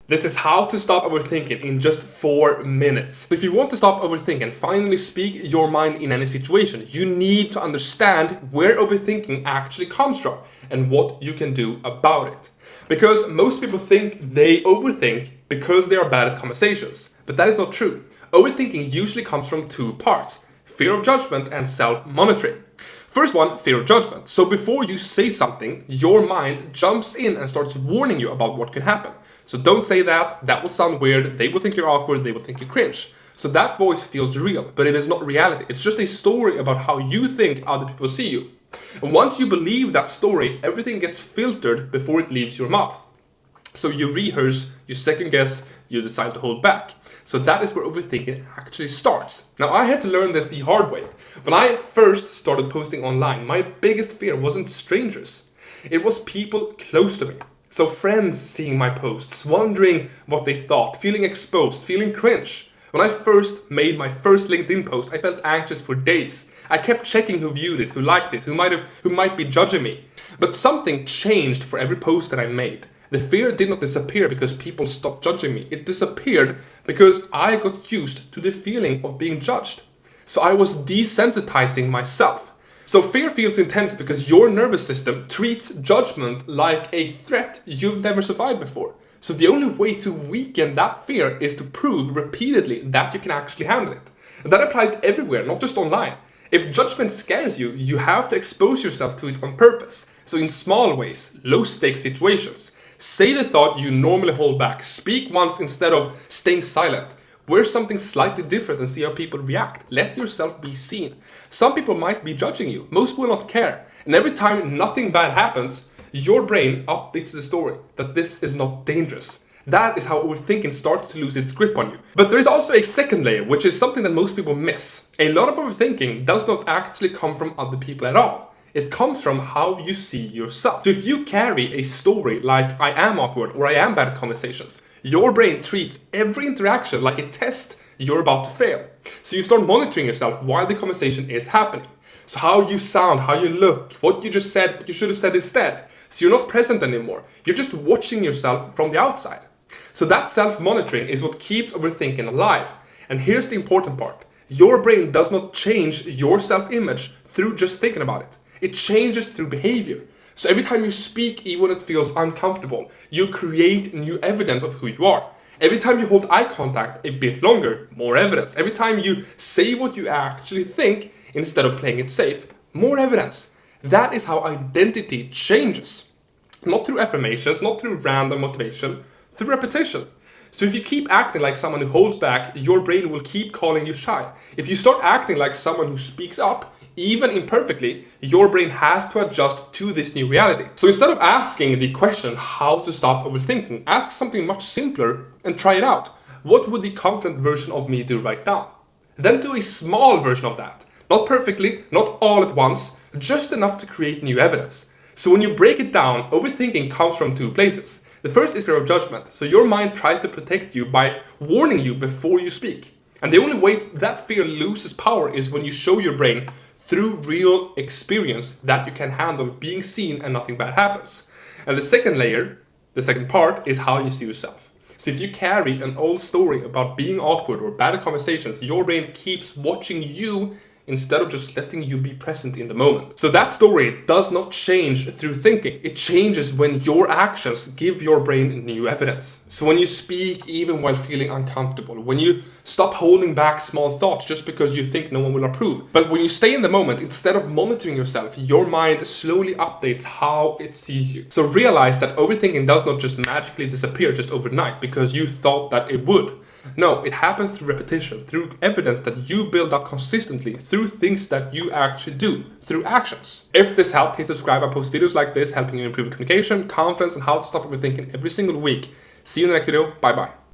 This is how to stop overthinking in just 4 minutes. So if you want to stop overthinking and finally speak your mind in any situation, you need to understand where overthinking actually comes from and what you can do about it. Because most people think they overthink because they are bad at conversations, but that is not true. Overthinking usually comes from 2 parts: fear of judgment and self-monitoring. First one, fear of judgment. So before you say something, your mind jumps in and starts warning you about what can happen. So don't say that, that will sound weird, they will think you're awkward, they will think you cringe. So that voice feels real, but it is not reality. It's just a story about how you think other people see you. And once you believe that story, everything gets filtered before it leaves your mouth. So you rehearse, you second guess, you decide to hold back. So that is where overthinking actually starts. Now I had to learn this the hard way. When I first started posting online, my biggest fear wasn't strangers. It was people close to me. So friends seeing my posts, wondering what they thought, feeling exposed, feeling cringe. When I first made my first LinkedIn post, I felt anxious for days. I kept checking who viewed it, who liked it, who might be judging me. But something changed for every post that I made. The fear did not disappear because people stopped judging me. It disappeared because I got used to the feeling of being judged. So I was desensitizing myself. So fear feels intense because your nervous system treats judgment like a threat you've never survived before. So the only way to weaken that fear is to prove repeatedly that you can actually handle it. And that applies everywhere, not just online. If judgment scares you, you have to expose yourself to it on purpose. So in small ways, low-stakes situations. Say the thought you normally hold back. Speak once instead of staying silent. Wear something slightly different and see how people react. Let yourself be seen. Some people might be judging you. Most will not care. And every time nothing bad happens, your brain updates the story that this is not dangerous. That is how overthinking starts to lose its grip on you. But there is also a second layer, which is something that most people miss. A lot of overthinking does not actually come from other people at all. It comes from how you see yourself. So if you carry a story like I am awkward or I am bad at conversations, your brain treats every interaction like a test you're about to fail. So you start monitoring yourself while the conversation is happening. So how you sound, how you look, what you just said, what you should have said instead. So you're not present anymore. You're just watching yourself from the outside. So that self-monitoring is what keeps overthinking alive. And here's the important part. Your brain does not change your self-image through just thinking about it. It changes through behavior. So every time you speak, even when it feels uncomfortable, you create new evidence of who you are. Every time you hold eye contact a bit longer, more evidence. Every time you say what you actually think instead of playing it safe, more evidence. That is how identity changes. Not through affirmations, not through random motivation, through repetition. So if you keep acting like someone who holds back, your brain will keep calling you shy. If you start acting like someone who speaks up, even imperfectly, your brain has to adjust to this new reality. So instead of asking the question, how to stop overthinking, ask something much simpler and try it out. What would the confident version of me do right now? Then do a small version of that. Not perfectly, not all at once, just enough to create new evidence. So when you break it down, overthinking comes from 2 places. The first is fear of judgment. So your mind tries to protect you by warning you before you speak. And the only way that fear loses power is when you show your brain through real experience that you can handle being seen and nothing bad happens. And the second layer, the second part, is how you see yourself. So if you carry an old story about being awkward or bad at conversations, your brain keeps watching you instead of just letting you be present in the moment. So that story does not change through thinking. It changes when your actions give your brain new evidence. So when you speak even while feeling uncomfortable, when you stop holding back small thoughts just because you think no one will approve. But when you stay in the moment, instead of monitoring yourself, your mind slowly updates how it sees you. So realize that overthinking does not just magically disappear just overnight because you thought that it would. No, it happens through repetition, through evidence that you build up consistently, through things that you actually do, through actions. If this helped, hit subscribe. I post videos like this helping you improve communication, confidence, and how to stop overthinking every single week. See you in the next video. Bye bye.